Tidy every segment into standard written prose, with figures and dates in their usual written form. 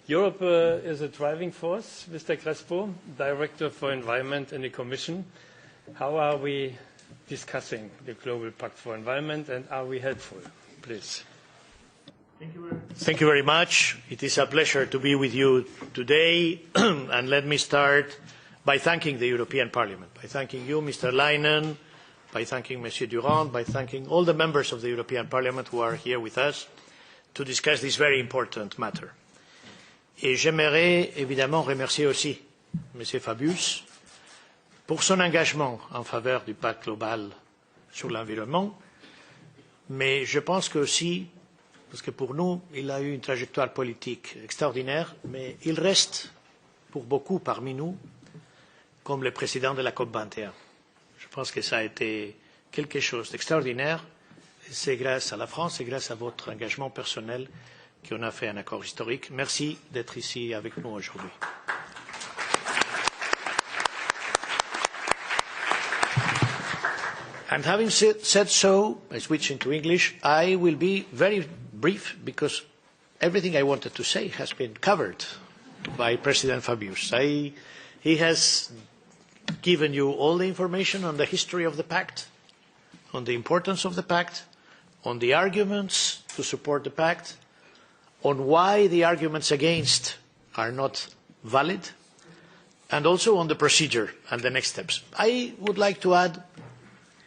Europe is a driving force, Mr. Crespo, Director for Environment in the Commission. How are we discussing the Global Pact for Environment, and are we helpful? Please. Thank you very much. It is a pleasure to be with you today. And let me start by thanking the European Parliament, by thanking you, Mr. Leinen, by thanking Monsieur Durand, by thanking all the members of the European Parliament who are here with us to discuss this very important matter. Et j'aimerais évidemment remercier aussi Monsieur Fabius pour son engagement en faveur du pacte global sur l'environnement, mais je pense que aussi, parce que pour nous, il a eu une trajectoire politique extraordinaire, mais il reste pour beaucoup parmi nous comme le président de la COP 21. Je pense que ça a été quelque chose d'extraordinaire. C'est grâce à la France et grâce à votre engagement personnel qu'on a fait un accord historique. Merci d'être ici avec nous aujourd'hui. And having said so, by switching to English, I will be very brief because everything I wanted to say has been covered by President Fabius. He has given you all the information on the history of the pact, on the importance of the pact, on the arguments to support the pact, on why the arguments against are not valid, and also on the procedure and the next steps. I would like to add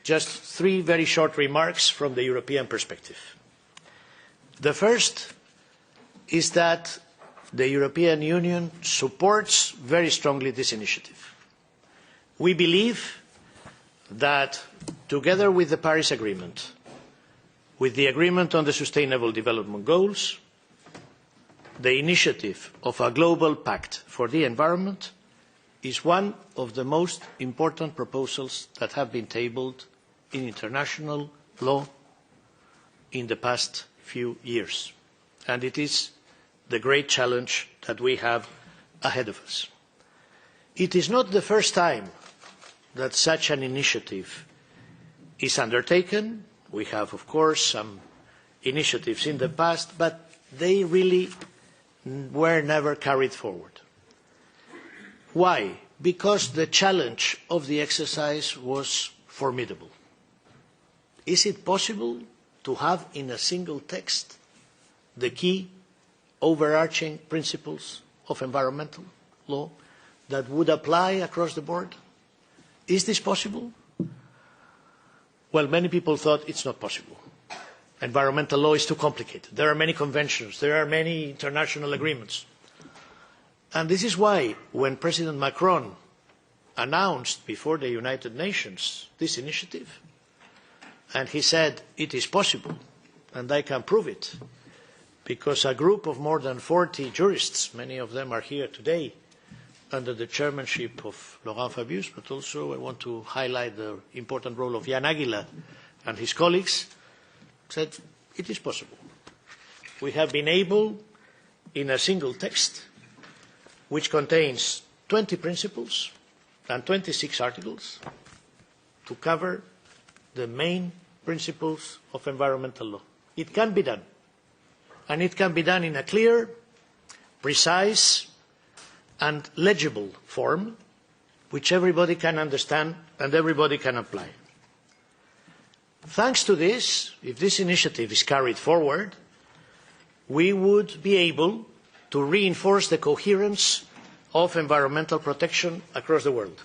just 3 very short remarks from the European perspective. The first is that the European Union supports very strongly this initiative. We believe that together with the Paris Agreement, with the Agreement on the Sustainable Development Goals, the initiative of a Global Pact for the Environment is one of the most important proposals that have been tabled in international law in the past few years. And it is the great challenge that we have ahead of us. It is not the first time that such an initiative is undertaken. We have, of course, some initiatives in the past, but they really were never carried forward. Why? Because the challenge of the exercise was formidable. Is it possible to have in a single text the key overarching principles of environmental law that would apply across the board? Is this possible? Well, many people thought it's not possible. Environmental law is too complicated. There are many conventions. There are many international agreements. And this is why when President Macron announced before the United Nations this initiative, and he said it is possible, and I can prove it, because a group of more than 40 jurists, many of them are here today, under the chairmanship of Laurent Fabius, but also I want to highlight the important role of Jan Aguilar and his colleagues, said it is possible. We have been able, in a single text, which contains 20 principles and 26 articles, to cover the main principles of environmental law. It can be done. And it can be done in a clear, precise, and legible form, which everybody can understand and everybody can apply. Thanks to this, if this initiative is carried forward, we would be able to reinforce the coherence of environmental protection across the world.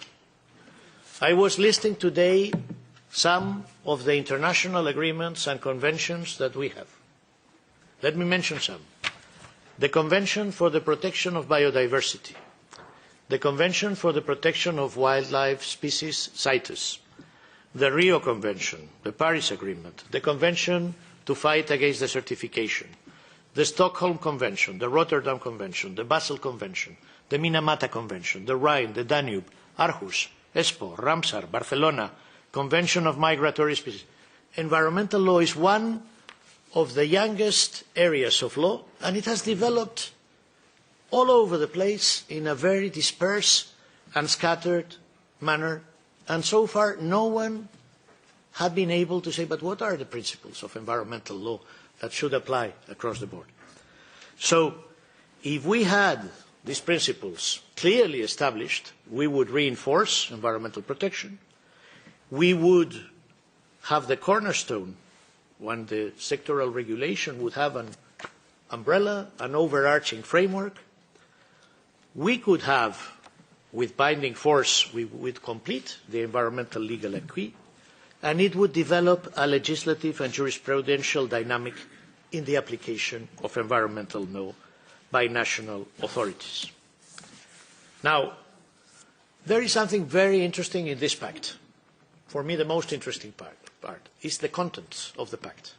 I was listing today some of the international agreements and conventions that we have. Let me mention some. The Convention for the Protection of Biodiversity, the Convention for the Protection of Wildlife Species, CITES, the Rio Convention, the Paris Agreement, the Convention to Fight Against Desertification, the Stockholm Convention, the Rotterdam Convention, the Basel Convention, the Minamata Convention, the Rhine, the Danube, Aarhus, Espoo, Ramsar, Barcelona, Convention of Migratory Species. Environmental law is one of the youngest areas of law, and it has developed all over the place in a very dispersed and scattered manner. And so far, no one had been able to say, but what are the principles of environmental law that should apply across the board? So If we had these principles clearly established, we would reinforce environmental protection. We would have the cornerstone when the sectoral regulation would have an umbrella, an overarching framework. We could have, with binding force, we would complete the environmental legal acquis, and it would develop a legislative and jurisprudential dynamic in the application of environmental law by national authorities. Now, there is something very interesting in this pact. For me, the most interesting part is the contents of the pact.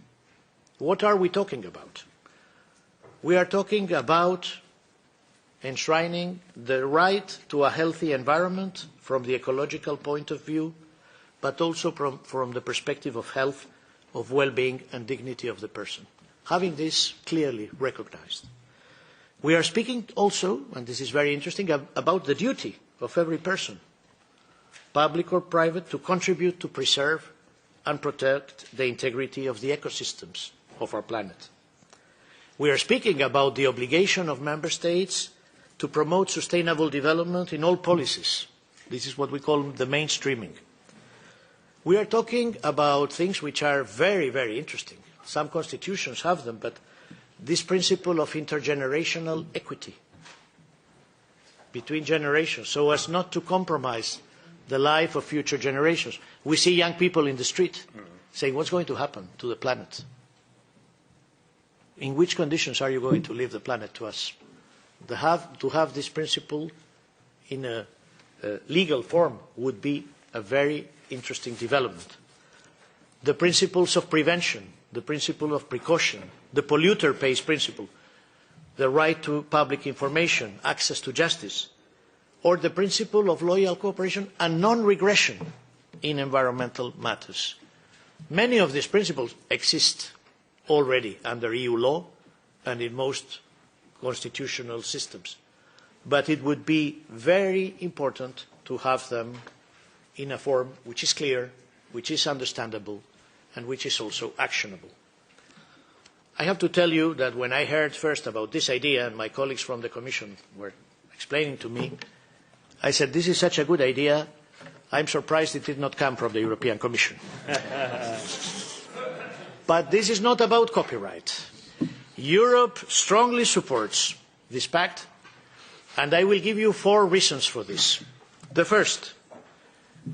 What are we talking about? We are talking about enshrining the right to a healthy environment from the ecological point of view, but also from the perspective of health, of well-being and dignity of the person. Having this clearly recognized. We are speaking also, and this is very interesting, about the duty of every person, public or private, to contribute to preserve and protect the integrity of the ecosystems of our planet. We are speaking about the obligation of member states to promote sustainable development in all policies. This is what we call the mainstreaming. We are talking about things which are very, very interesting. Some constitutions have them, but this principle of intergenerational equity between generations, so as not to compromise the life of future generations. We see young people in the street saying, what's going to happen to the planet? In which conditions are you going to leave the planet to us? To have this principle in a legal form would be a very interesting development. The principles of prevention, the principle of precaution, the polluter pays principle, the right to public information, access to justice, or the principle of loyal cooperation and non-regression in environmental matters. Many of these principles exist already under EU law and in most constitutional systems, but it would be very important to have them in a form which is clear, which is understandable, and which is also actionable. I have to tell you that when I heard first about this idea, and my colleagues from the Commission were explaining to me, I said, this is such a good idea, I'm surprised it did not come from the European Commission. But this is not about copyright. Europe strongly supports this pact, and I will give you 4 reasons for this. The first,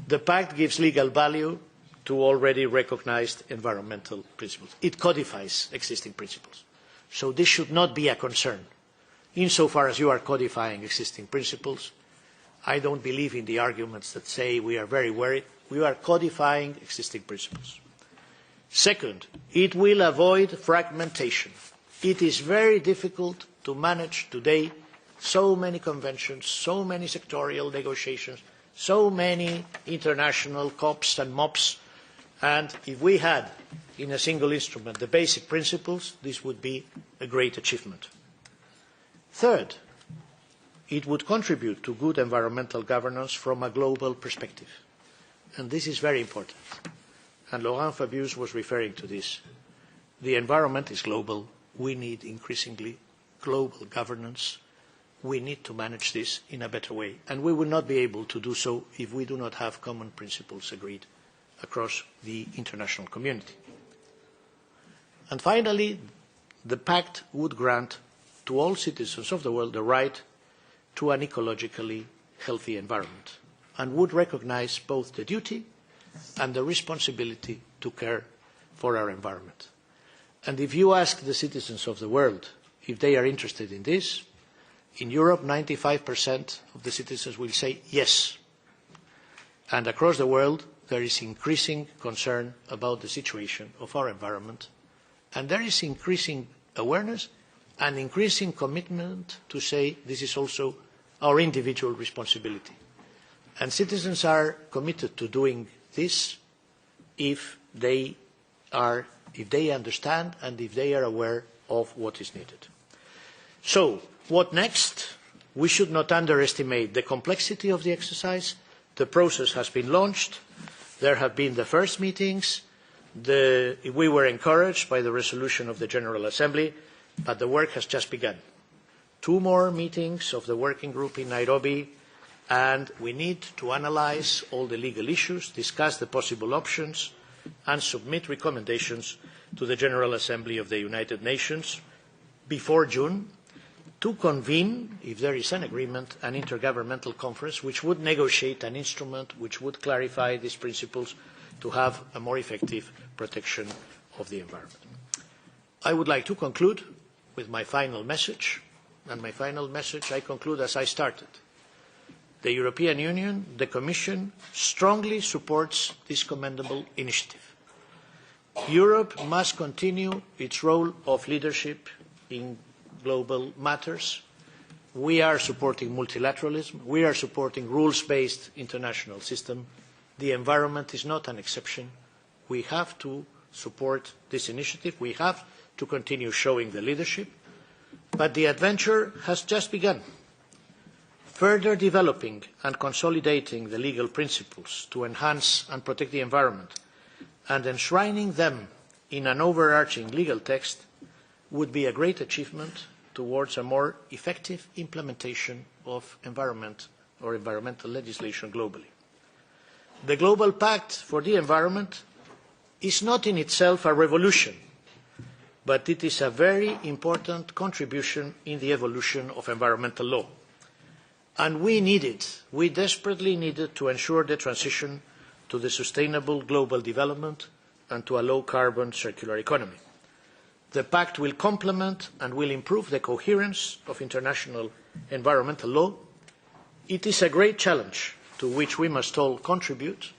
the pact gives legal value to already recognized environmental principles. It codifies existing principles. So this should not be a concern. Insofar as you are codifying existing principles, I don't believe in the arguments that say we are very worried. We are codifying existing principles. Second, it will avoid fragmentation. It is very difficult to manage today so many conventions, so many sectorial negotiations, so many international COPs and MOPs, and if we had in a single instrument the basic principles, this would be a great achievement. Third, it would contribute to good environmental governance from a global perspective, and this is very important. And Laurent Fabius was referring to this. The environment is global. We need increasingly global governance. We need to manage this in a better way. And we will not be able to do so if we do not have common principles agreed across the international community. And finally, the pact would grant to all citizens of the world the right to an ecologically healthy environment and would recognize both the duty and the responsibility to care for our environment. And if you ask the citizens of the world if they are interested in this, in Europe 95% of the citizens will say yes. And across the world there is increasing concern about the situation of our environment, and there is increasing awareness and increasing commitment to say this is also our individual responsibility. And citizens are committed to doing this if they understand and if they are aware of what is needed. So, what next? We should not underestimate the complexity of the exercise. The process has been launched. There have been the first meetings. We were encouraged by the resolution of the General Assembly, but the work has just begun. 2 more meetings of the working group in Nairobi, and we need to analyse all the legal issues, discuss the possible options, and submit recommendations to the General Assembly of the United Nations before June to convene, if there is an agreement, an intergovernmental conference which would negotiate an instrument which would clarify these principles to have a more effective protection of the environment. I would like to conclude with my final message, and my final message I conclude as I started. The European Union, the Commission, strongly supports this commendable initiative. Europe must continue its role of leadership in global matters. We are supporting multilateralism. We are supporting rules-based international system. The environment is not an exception. We have to support this initiative. We have to continue showing the leadership. But the adventure has just begun. Further developing and consolidating the legal principles to enhance and protect the environment and enshrining them in an overarching legal text would be a great achievement towards a more effective implementation of environmental legislation globally. The Global Pact for the Environment is not in itself a revolution, but it is a very important contribution in the evolution of environmental law. And we desperately need it to ensure the transition to the sustainable global development and to a low-carbon circular economy. The Pact will complement and will improve the coherence of international environmental law. It is a great challenge to which we must all contribute.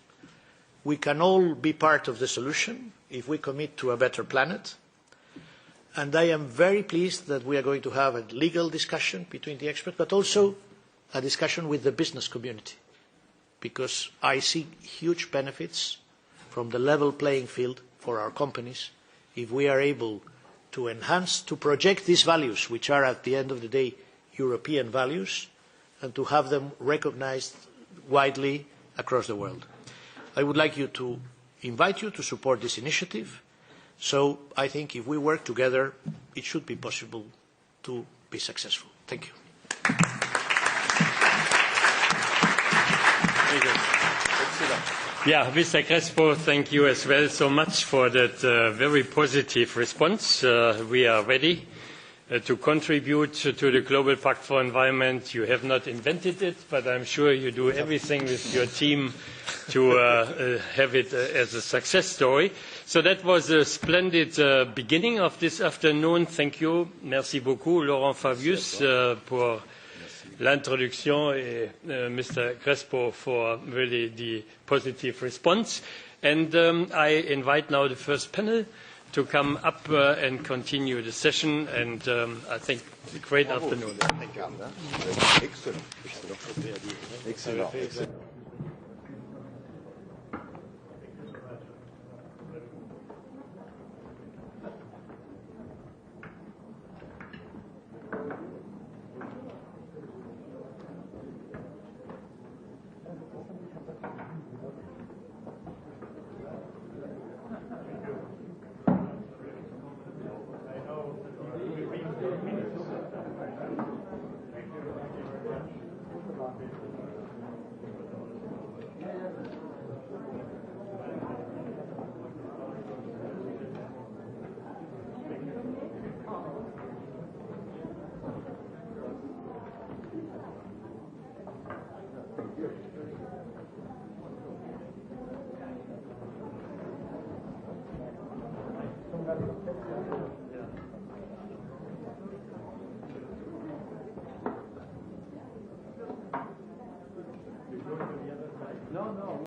We can all be part of the solution if we commit to a better planet. And I am very pleased that we are going to have a legal discussion between the experts, but also a discussion with the business community, because I see huge benefits from the level playing field for our companies if we are able to enhance, to project these values, which are at the end of the day European values, and to have them recognized widely across the world. I would like to invite you to support this initiative. So I think if we work together, it should be possible to be successful. Thank you. Yeah, Mr. Crespo, thank you as well so much for that very positive response. We are ready to contribute to the Global Pact for Environment. You have not invented it, but I'm sure you do everything with your team to have it as a success story. So that was a splendid beginning of this afternoon. Thank you. Merci beaucoup, Laurent Fabius, pour l'introduction, et Mr. Crespo for really the positive response. And I invite now the first panel to come up and continue the session. And I think a great afternoon. Thank you. Excellent. Excellent. Thank you.